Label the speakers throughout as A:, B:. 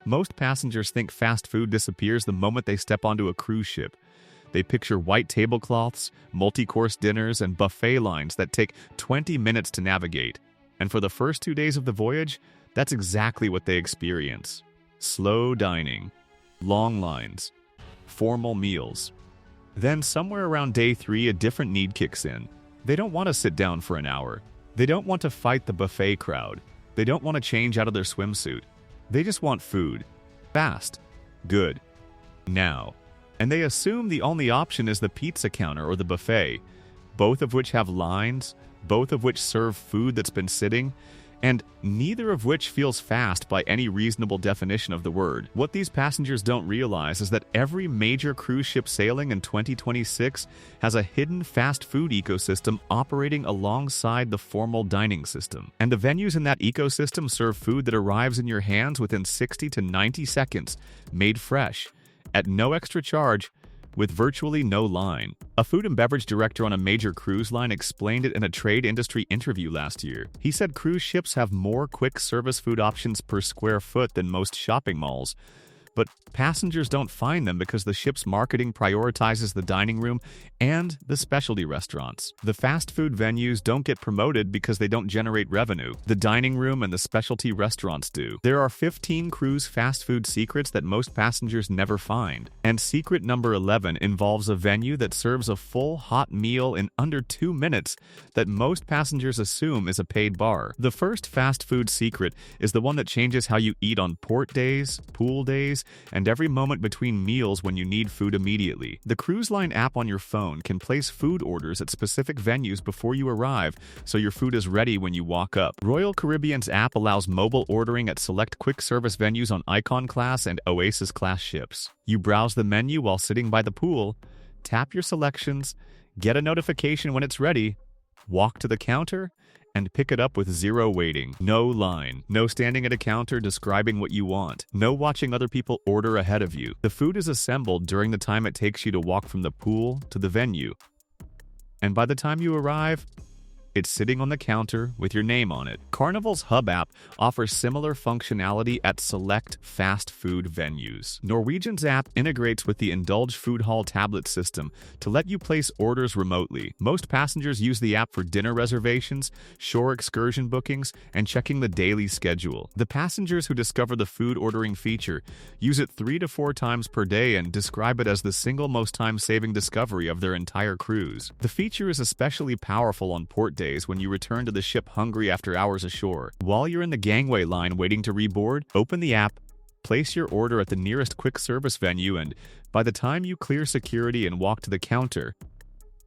A: Most passengers think fast food disappears the moment they step onto a cruise ship. They picture white tablecloths, multi-course dinners, and buffet lines that take 20 minutes to navigate. And for the first 2 days of the voyage, that's exactly what they experience. Slow dining, long lines, formal meals. Then somewhere around day 3, a different need kicks in. They don't want to sit down for an hour. They don't want to fight the buffet crowd. They don't want to change out of their swimsuit. They just want food. Fast. Good. Now. And they assume the only option is the pizza counter or the buffet, both of which have lines, both of which serve food that's been sitting, and neither of which feels fast by any reasonable definition of the word. What these passengers don't realize is that every major cruise ship sailing in 2026 has a hidden fast food ecosystem operating alongside the formal dining system. And the venues in that ecosystem serve food that arrives in your hands within 60 to 90 seconds, made fresh, at no extra charge, with virtually no line. A food and beverage director on a major cruise line explained it in a trade industry interview last year. He said cruise ships have more quick service food options per square foot than most shopping malls, but passengers don't find them because the ship's marketing prioritizes the dining room and the specialty restaurants. The fast food venues don't get promoted because they don't generate revenue. The dining room and the specialty restaurants do. There are 15 cruise fast food secrets that most passengers never find. And secret number 11 involves a venue that serves a full hot meal in under 2 minutes that most passengers assume is a paid bar. The first fast food secret is the one that changes how you eat on port days, pool days, and every moment between meals when you need food immediately. The cruise line app on your phone can place food orders at specific venues before you arrive, so your food is ready when you walk up. Royal Caribbean's app allows mobile ordering at select quick service venues on Icon class and Oasis class ships. You browse the menu while sitting by the pool, tap your selections, get a notification when it's ready, walk to the counter, and pick it up with zero waiting. No line. No standing at a counter describing what you want. No watching other people order ahead of you. The food is assembled during the time it takes you to walk from the pool to the venue. And by the time you arrive, it's sitting on the counter with your name on it. Carnival's Hub app offers similar functionality at select fast food venues. Norwegian's app integrates with the Indulge Food Hall tablet system to let you place orders remotely. Most passengers use the app for dinner reservations, shore excursion bookings, and checking the daily schedule. The passengers who discover the food ordering feature use it 3 to 4 times per day and describe it as the single most time-saving discovery of their entire cruise. The feature is especially powerful on port days when you return to the ship hungry after hours ashore. While you're in the gangway line waiting to reboard, open the app, place your order at the nearest quick service venue, and by the time you clear security and walk to the counter,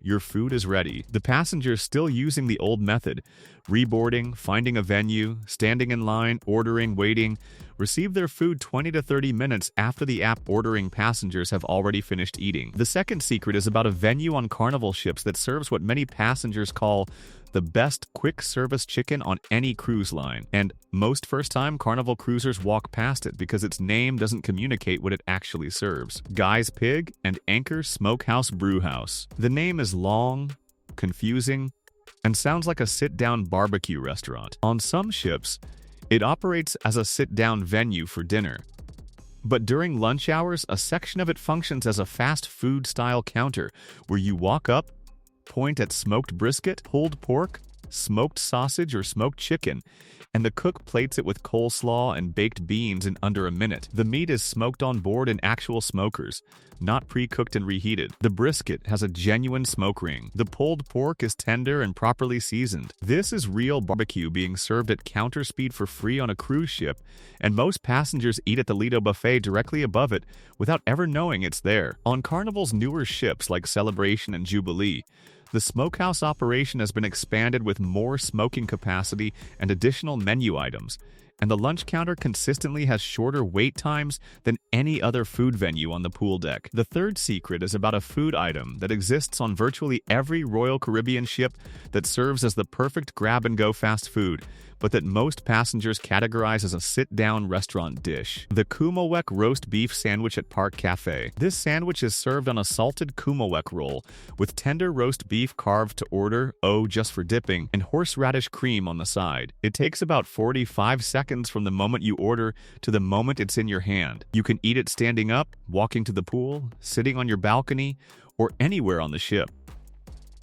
A: your food is ready. The passengers still using the old method, reboarding, finding a venue, standing in line, ordering, waiting, receive their food 20 to 30 minutes after the app ordering passengers have already finished eating. The second secret is about a venue on Carnival ships that serves what many passengers call the best quick service chicken on any cruise line. And most first-time Carnival cruisers walk past it because its name doesn't communicate what it actually serves. Guy's Pig and Anchor Smokehouse Brewhouse. The name is long, confusing, and sounds like a sit-down barbecue restaurant. On some ships, it operates as a sit-down venue for dinner. But during lunch hours, a section of it functions as a fast food-style counter where you walk up, point at smoked brisket, pulled pork, smoked sausage, or smoked chicken, and the cook plates it with coleslaw and baked beans in under a minute. The meat is smoked on board in actual smokers, not pre-cooked and reheated. The brisket has a genuine smoke ring. The pulled pork is tender and properly seasoned. This is real barbecue being served at counter speed for free on a cruise ship, and most passengers eat at the Lido buffet directly above it without ever knowing it's there. On Carnival's newer ships like Celebration and Jubilee, the Smokehouse operation has been expanded with more smoking capacity and additional menu items, and the lunch counter consistently has shorter wait times than any other food venue on the pool deck. The third secret is about a food item that exists on virtually every Royal Caribbean ship that serves as the perfect grab-and-go fast food, but that most passengers categorize as a sit-down restaurant dish. The Kummelweck roast beef sandwich at Park Cafe. This sandwich is served on a salted Kummelweck roll, with tender roast beef carved to order, just for dipping, and horseradish cream on the side. It takes about 45 seconds seconds from the moment you order to the moment it's in your hand. You can eat it standing up, walking to the pool, sitting on your balcony, or anywhere on the ship.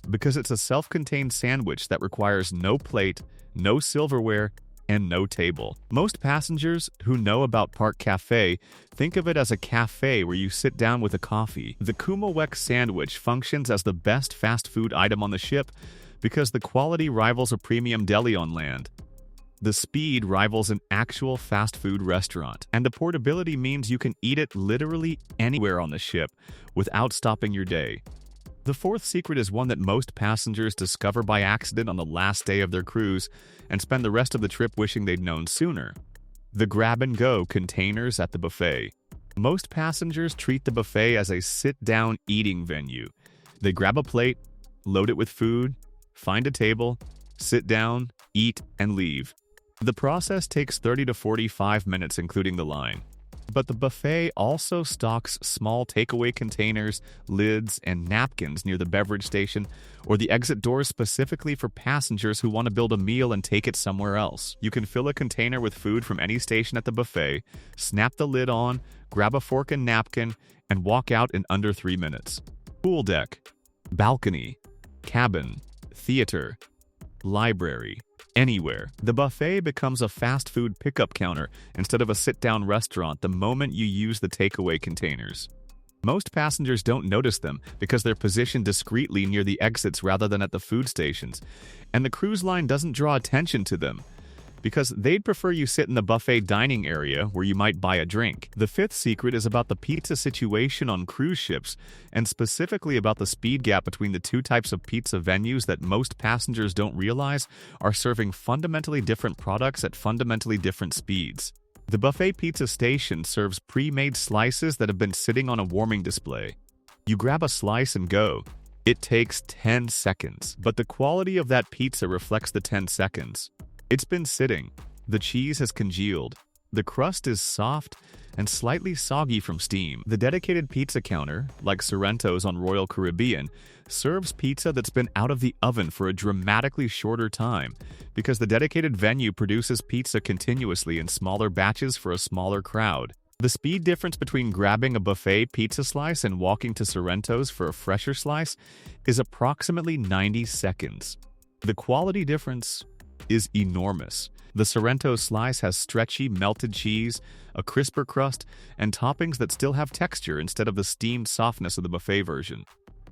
A: Because it's a self-contained sandwich that requires no plate, no silverware, and no table. Most passengers who know about Park Cafe think of it as a cafe where you sit down with a coffee. The Kummelweck sandwich functions as the best fast food item on the ship because the quality rivals a premium deli on land. The speed rivals an actual fast food restaurant. And the portability means you can eat it literally anywhere on the ship without stopping your day. The fourth secret is one that most passengers discover by accident on the last day of their cruise and spend the rest of the trip wishing they'd known sooner. The grab-and-go containers at the buffet. Most passengers treat the buffet as a sit-down eating venue. They grab a plate, load it with food, find a table, sit down, eat, and leave. The process takes 30 to 45 minutes, including the line. But the buffet also stocks small takeaway containers, lids, and napkins near the beverage station or the exit doors specifically for passengers who want to build a meal and take it somewhere else. You can fill a container with food from any station at the buffet, snap the lid on, grab a fork and napkin, and walk out in under 3 minutes. Pool deck, balcony, cabin, theater, library. Anywhere. The buffet becomes a fast food pickup counter instead of a sit-down restaurant the moment you use the takeaway containers. Most passengers don't notice them because they're positioned discreetly near the exits rather than at the food stations, and the cruise line doesn't draw attention to them because they'd prefer you sit in the buffet dining area where you might buy a drink. The fifth secret is about the pizza situation on cruise ships, and specifically about the speed gap between the two types of pizza venues that most passengers don't realize are serving fundamentally different products at fundamentally different speeds. The buffet pizza station serves pre-made slices that have been sitting on a warming display. You grab a slice and go. It takes 10 seconds, but the quality of that pizza reflects the 10 seconds. It's been sitting. The cheese has congealed. The crust is soft and slightly soggy from steam. The dedicated pizza counter, like Sorrento's on Royal Caribbean, serves pizza that's been out of the oven for a dramatically shorter time because the dedicated venue produces pizza continuously in smaller batches for a smaller crowd. The speed difference between grabbing a buffet pizza slice and walking to Sorrento's for a fresher slice is approximately 90 seconds. The quality difference is enormous. The Sorrento slice has stretchy, melted cheese, a crisper crust, and toppings that still have texture instead of the steamed softness of the buffet version.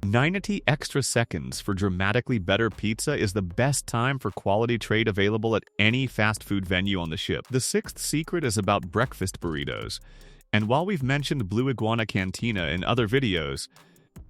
A: 90 extra seconds for dramatically better pizza is the best time for quality trade available at any fast food venue on the ship. The sixth secret is about breakfast burritos. And while we've mentioned Blue Iguana Cantina in other videos,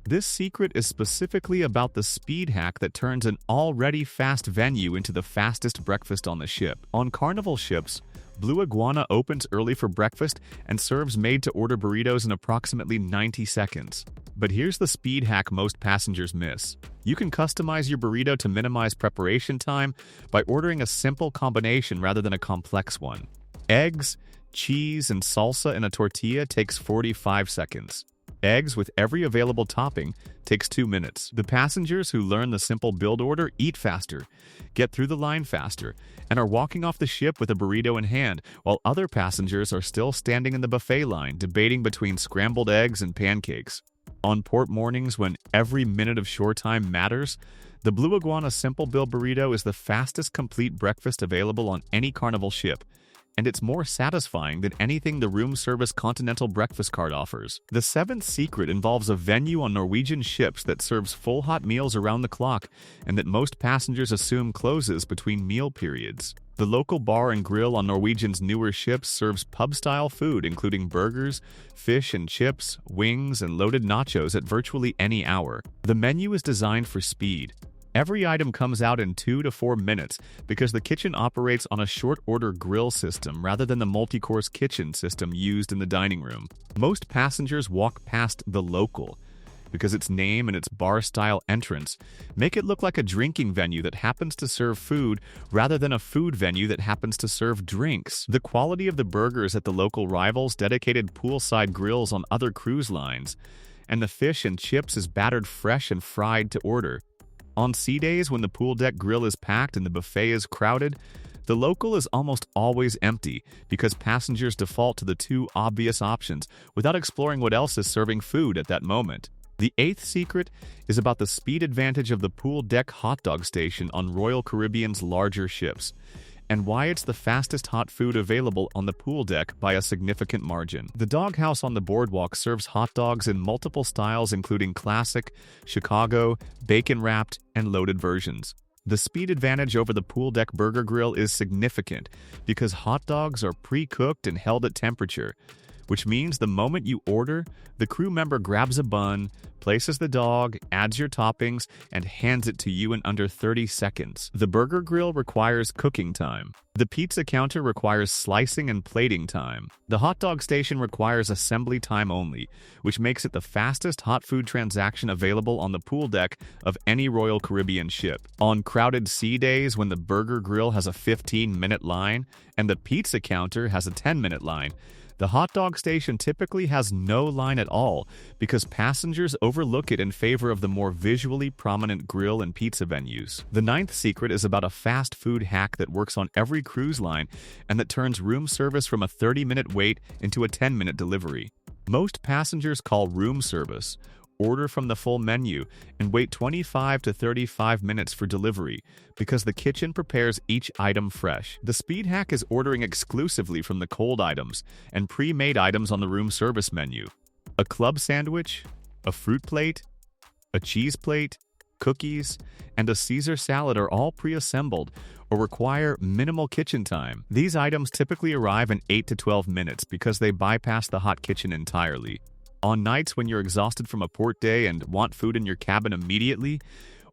A: this secret is specifically about the speed hack that turns an already fast venue into the fastest breakfast on the ship. On Carnival ships, Blue Iguana opens early for breakfast and serves made-to-order burritos in approximately 90 seconds. But here's the speed hack most passengers miss. You can customize your burrito to minimize preparation time by ordering a simple combination rather than a complex one. Eggs, cheese, and salsa in a tortilla takes 45 seconds. Eggs with every available topping takes 2 minutes. The passengers who learn the simple build order eat faster, get through the line faster, and are walking off the ship with a burrito in hand, while other passengers are still standing in the buffet line debating between scrambled eggs and pancakes. On port mornings when every minute of shore time matters, the Blue Iguana Simple Build Burrito is the fastest complete breakfast available on any Carnival ship, and it's more satisfying than anything the room service continental breakfast cart offers. The seventh secret involves a venue on Norwegian ships that serves full hot meals around the clock and that most passengers assume closes between meal periods. The local bar and grill on Norwegian's newer ships serves pub-style food including burgers, fish and chips, wings, and loaded nachos at virtually any hour. The menu is designed for speed. Every item comes out in 2 to 4 minutes because the kitchen operates on a short-order grill system rather than the multi-course kitchen system used in the dining room. Most passengers walk past the local because its name and its bar-style entrance make it look like a drinking venue that happens to serve food rather than a food venue that happens to serve drinks. The quality of the burgers at the local rivals dedicated poolside grills on other cruise lines, and the fish and chips is battered fresh and fried to order. On sea days, when the pool deck grill is packed and the buffet is crowded, The local is almost always empty because passengers default to the two obvious options without exploring what else is serving food at that moment. The eighth secret is about the speed advantage of the pool deck hot dog station on Royal Caribbean's larger ships, and why it's the fastest hot food available on the pool deck by a significant margin. The doghouse on the boardwalk serves hot dogs in multiple styles including classic, Chicago, bacon-wrapped, and loaded versions. The speed advantage over the pool deck burger grill is significant because hot dogs are pre-cooked and held at temperature, which means the moment you order, the crew member grabs a bun, places the dog, adds your toppings, and hands it to you in under 30 seconds. The burger grill requires cooking time. The pizza counter requires slicing and plating time. The hot dog station requires assembly time only, which makes it the fastest hot food transaction available on the pool deck of any Royal Caribbean ship. On crowded sea days when the burger grill has a 15-minute line and the pizza counter has a 10-minute line, the hot dog station typically has no line at all because passengers overlook it in favor of the more visually prominent grill and pizza venues. The ninth secret is about a fast food hack that works on every cruise line and that turns room service from a 30-minute wait into a 10-minute delivery. Most passengers call room service, order from the full menu, and wait 25 to 35 minutes for delivery because the kitchen prepares each item fresh. The speed hack is ordering exclusively from the cold items and pre-made items on the room service menu. A club sandwich, a fruit plate, a cheese plate, cookies, and a Caesar salad are all pre-assembled or require minimal kitchen time. These items typically arrive in 8 to 12 minutes because they bypass the hot kitchen entirely. On nights when you're exhausted from a port day and want food in your cabin immediately,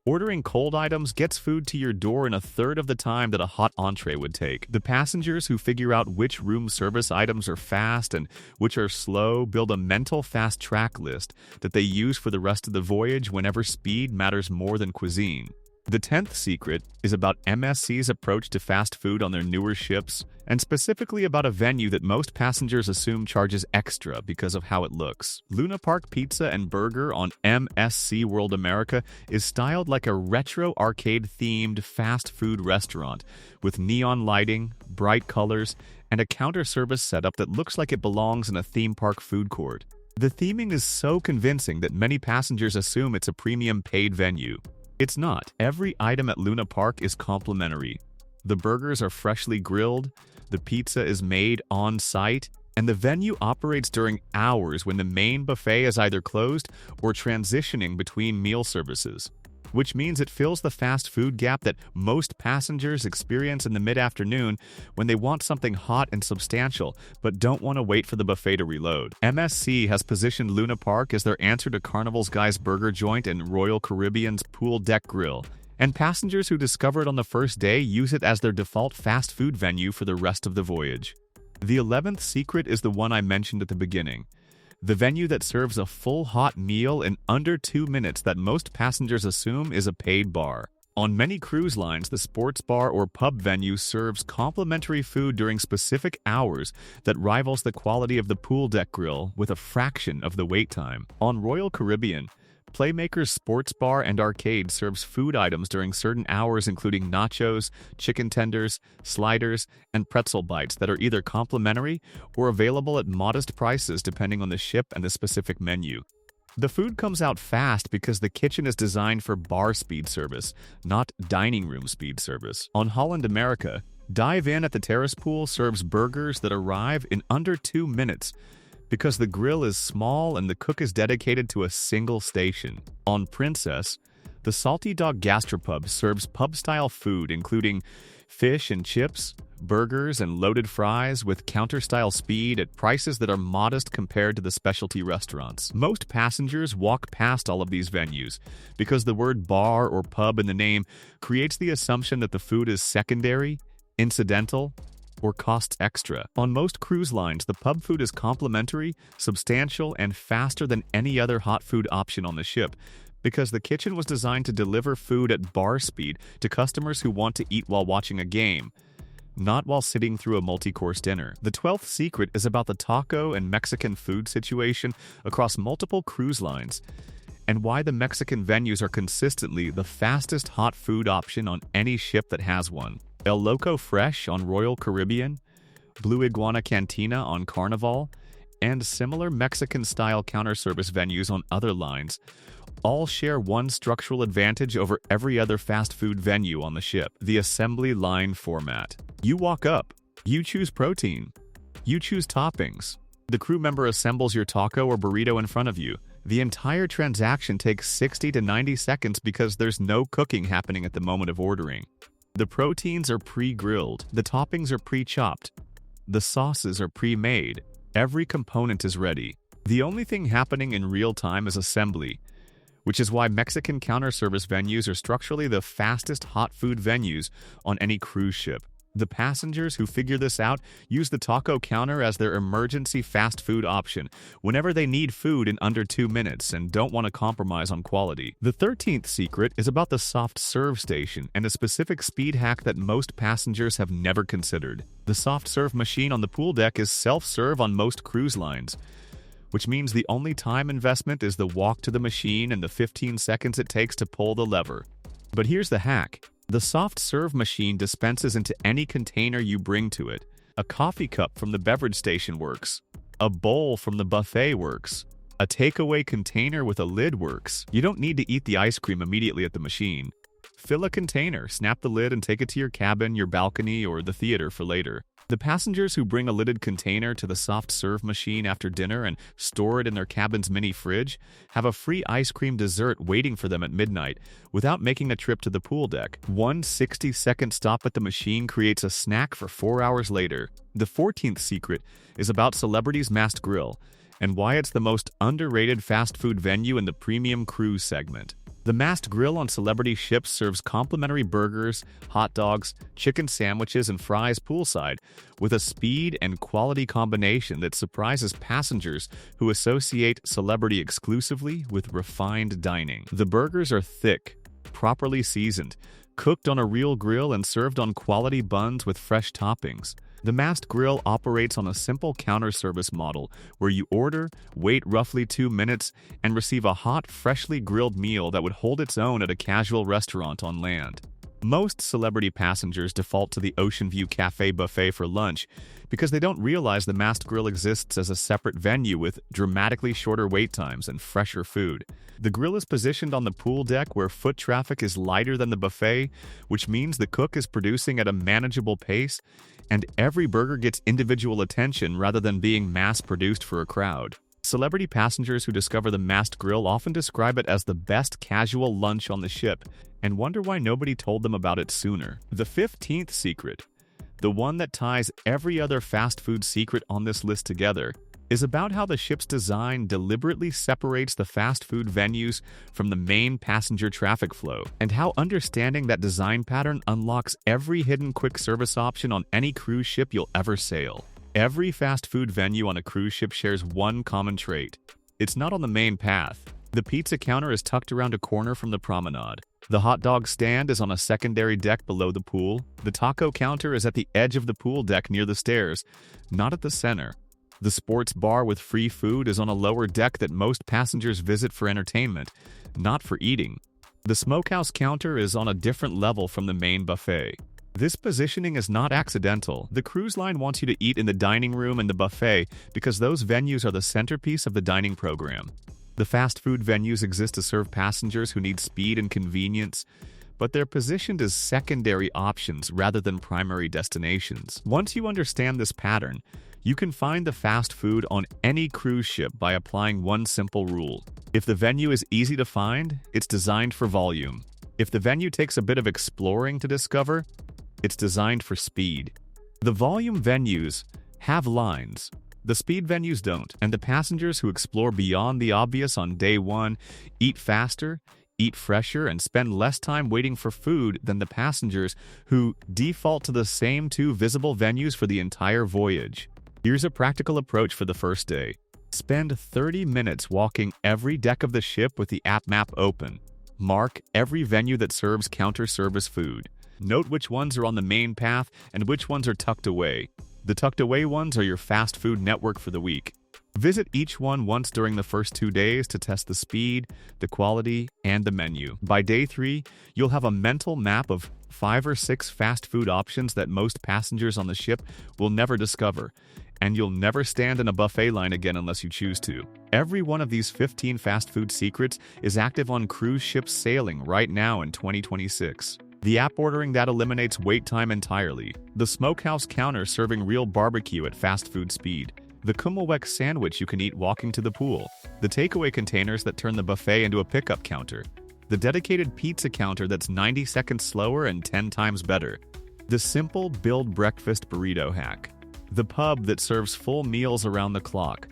A: ordering cold items gets food to your door in a third of the time that a hot entree would take. The passengers who figure out which room service items are fast and which are slow build a mental fast track list that they use for the rest of the voyage whenever speed matters more than cuisine. The 10th secret is about MSC's approach to fast food on their newer ships, and specifically about a venue that most passengers assume charges extra because of how it looks. Luna Park Pizza and Burger on MSC World America is styled like a retro arcade-themed fast food restaurant with neon lighting, bright colors, and a counter service setup that looks like it belongs in a theme park food court. The theming is so convincing that many passengers assume it's a premium paid venue. It's not. Every item at Luna Park is complimentary. The burgers are freshly grilled, the pizza is made on site, and the venue operates during hours when the main buffet is either closed or transitioning between meal services, which means it fills the fast food gap that most passengers experience in the mid-afternoon when they want something hot and substantial but don't want to wait for the buffet to reload. MSC has positioned Luna Park as their answer to Carnival's Guy's Burger Joint and Royal Caribbean's Pool Deck Grill, and passengers who discover it on the first day use it as their default fast food venue for the rest of the voyage. The 11th secret is the one I mentioned at the beginning. The venue that serves a full hot meal in under 2 minutes that most passengers assume is a paid bar. On many cruise lines, the sports bar or pub venue serves complimentary food during specific hours that rivals the quality of the pool deck grill with a fraction of the wait time. On Royal Caribbean, Playmaker's Sports Bar and Arcade serves food items during certain hours including nachos, chicken tenders, sliders, and pretzel bites that are either complimentary or available at modest prices depending on the ship and the specific menu. The food comes out fast because the kitchen is designed for bar speed service, not dining room speed service. On Holland America, Dive In at the Terrace Pool serves burgers that arrive in under 2 minutes because the grill is small and the cook is dedicated to a single station. On Princess, the Salty Dog Gastropub serves pub-style food including fish and chips, burgers, and loaded fries with counter-style speed at prices that are modest compared to the specialty restaurants. Most passengers walk past all of these venues because the word bar or pub in the name creates the assumption that the food is secondary, incidental, or costs extra. On most cruise lines, the pub food is complimentary, substantial, and faster than any other hot food option on the ship because the kitchen was designed to deliver food at bar speed to customers who want to eat while watching a game, not while sitting through a multi-course dinner. The 12th secret is about the taco and Mexican food situation across multiple cruise lines and why the Mexican venues are consistently the fastest hot food option on any ship that has one. El Loco Fresh on Royal Caribbean, Blue Iguana Cantina on Carnival, and similar Mexican-style counter-service venues on other lines all share one structural advantage over every other fast food venue on the ship: the assembly line format. You walk up, you choose protein, you choose toppings. The crew member assembles your taco or burrito in front of you. The entire transaction takes 60 to 90 seconds because there's no cooking happening at the moment of ordering. The proteins are pre-grilled, the toppings are pre-chopped, the sauces are pre-made. Every component is ready. The only thing happening in real time is assembly, which is why Mexican counter-service venues are structurally the fastest hot food venues on any cruise ship. The passengers who figure this out use the taco counter as their emergency fast food option whenever they need food in under 2 minutes and don't want to compromise on quality. The 13th secret is about the soft serve station and a specific speed hack that most passengers have never considered. The soft serve machine on the pool deck is self-serve on most cruise lines, which means the only time investment is the walk to the machine and the 15 seconds it takes to pull the lever. But here's the hack. The soft serve machine dispenses into any container you bring to it. A coffee cup from the beverage station works. A bowl from the buffet works. A takeaway container with a lid works. You don't need to eat the ice cream immediately at the machine. Fill a container, snap the lid, and take it to your cabin, your balcony, or the theater for later. The passengers who bring a lidded container to the soft serve machine after dinner and store it in their cabin's mini fridge have a free ice cream dessert waiting for them at midnight without making a trip to the pool deck. One 60-second stop at the machine creates a snack for 4 hours later. The 14th secret is about Celebrity's Mast Grill and why it's the most underrated fast food venue in the premium cruise segment. The Mast Grill on Celebrity ships serves complimentary burgers, hot dogs, chicken sandwiches, and fries poolside with a speed and quality combination that surprises passengers who associate Celebrity exclusively with refined dining. The burgers are thick, properly seasoned, cooked on a real grill, and served on quality buns with fresh toppings. The Mast Grill operates on a simple counter-service model where you order, wait roughly 2 minutes, and receive a hot, freshly grilled meal that would hold its own at a casual restaurant on land. Most Celebrity passengers default to the Ocean View Cafe buffet for lunch because they don't realize the Mast Grill exists as a separate venue with dramatically shorter wait times and fresher food. The grill is positioned on the pool deck where foot traffic is lighter than the buffet, which means the cook is producing at a manageable pace, and every burger gets individual attention rather than being mass-produced for a crowd. Celebrity passengers who discover the Mast Grill often describe it as the best casual lunch on the ship and wonder why nobody told them about it sooner. The 15th secret, the one that ties every other fast food secret on this list together, is about how the ship's design deliberately separates the fast food venues from the main passenger traffic flow, and how understanding that design pattern unlocks every hidden quick service option on any cruise ship you'll ever sail. Every fast food venue on a cruise ship shares one common trait. It's not on the main path. The pizza counter is tucked around a corner from the promenade. The hot dog stand is on a secondary deck below the pool. The taco counter is at the edge of the pool deck near the stairs, not at the center. The sports bar with free food is on a lower deck that most passengers visit for entertainment, not for eating. The Smokehouse counter is on a different level from the main buffet. This positioning is not accidental. The cruise line wants you to eat in the dining room and the buffet because those venues are the centerpiece of the dining program. The fast food venues exist to serve passengers who need speed and convenience, but they're positioned as secondary options rather than primary destinations. Once you understand this pattern, you can find the fast food on any cruise ship by applying one simple rule. If the venue is easy to find, it's designed for volume. If the venue takes a bit of exploring to discover, it's designed for speed. The volume venues have lines. The speed venues don't, and the passengers who explore beyond the obvious on day one eat faster, eat fresher, and spend less time waiting for food than the passengers who default to the same 2 visible venues for the entire voyage. Here's a practical approach for the first day. Spend 30 minutes walking every deck of the ship with the app map open. Mark every venue that serves counter-service food. Note which ones are on the main path and which ones are tucked away. The tucked away ones are your fast food network for the week. Visit each one once during the first 2 days to test the speed, the quality, and the menu. By day 3, you'll have a mental map of 5 or 6 fast food options that most passengers on the ship will never discover, and you'll never stand in a buffet line again unless you choose to. Every one of these 15 fast food secrets is active on cruise ships sailing right now in 2026. The app ordering that eliminates wait time entirely. The Smokehouse counter serving real barbecue at fast food speed. The Kummelweck sandwich you can eat walking to the pool. The takeaway containers that turn the buffet into a pickup counter. The dedicated pizza counter that's 90 seconds slower and 10 times better. The simple build breakfast burrito hack. The pub that serves full meals around the clock.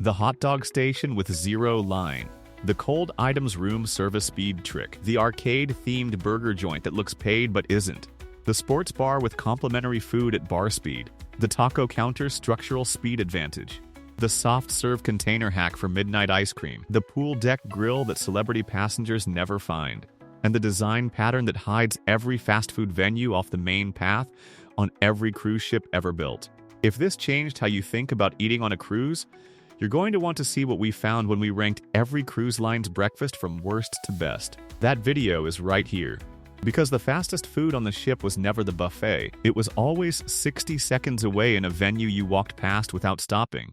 A: The hot dog station with 0 line. The cold items room service speed trick. The arcade-themed burger joint that looks paid but isn't. The sports bar with complimentary food at bar speed. The taco counter structural speed advantage. The soft serve container hack for midnight ice cream. The pool deck grill that celebrity passengers never find. And the design pattern that hides every fast food venue off the main path on every cruise ship ever built. If this changed how you think about eating on a cruise, you're going to want to see what we found when we ranked every cruise line's breakfast from worst to best. That video is right here. Because the fastest food on the ship was never the buffet, it was always 60 seconds away in a venue you walked past without stopping.